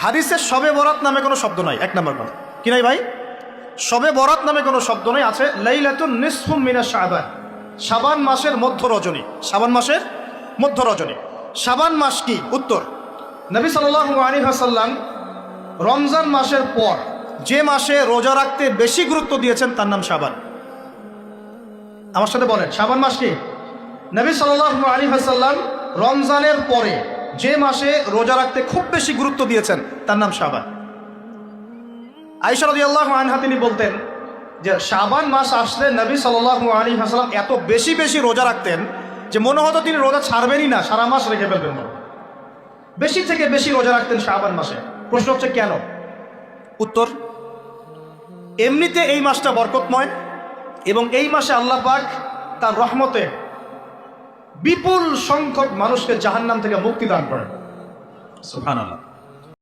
হাদিসে শবে বরাত নামে কোনো শব্দ নাই, এক নম্বর কথা। কি নাই ভাই? শবে বরাত নামে কোনো শব্দ নাই, আছে লাইলাতুন নিসফুম মিনাশ শাবান, শাবান মাসের মধ্য রজনী। শাবান মাসের মধ্য রজনী। শাবান মাস কি? উত্তর, নবী সাল্লাল্লাহু আলাইহি ওয়াসাল্লাম রমজান মাসের পর যে মাসে রোজা রাখতে বেশি গুরুত্ব দিয়েছেন তার নাম শাবান। আমার সাথে বলেন, শাবান মাস কি? নবী সাল্লাল্লাহু আলাইহি ওয়াসাল্লাম রমজানের পরে যে মাসে রোজা রাখতে খুব বেশি গুরুত্ব দিয়েছেন তার নাম শাবান। আয়েশা রাদিয়াল্লাহু আনহা তিনি বলতেন যে শাবান মাস আসলে নবী সাল্লাল্লাহু আলাইহি ওয়াসাল্লাম এত বেশি বেশি রোজা রাখতেন যে মনে হতো তিনি রোজা ছাড়বেনই না, সারা মাস রেখে ফেলবেন। বেশি থেকে বেশি রোজা রাখতেন শাবান মাসে। প্রশ্ন হচ্ছে কেন? উত্তর, এমনিতে এই মাসটা বরকতময় এবং এই মাসে আল্লাহ পাক তার রহমতে বিপুল সংখ্যক মানুষকে জাহান্নাম থেকে মুক্তি দান করেন। সুবহানাল্লাহ।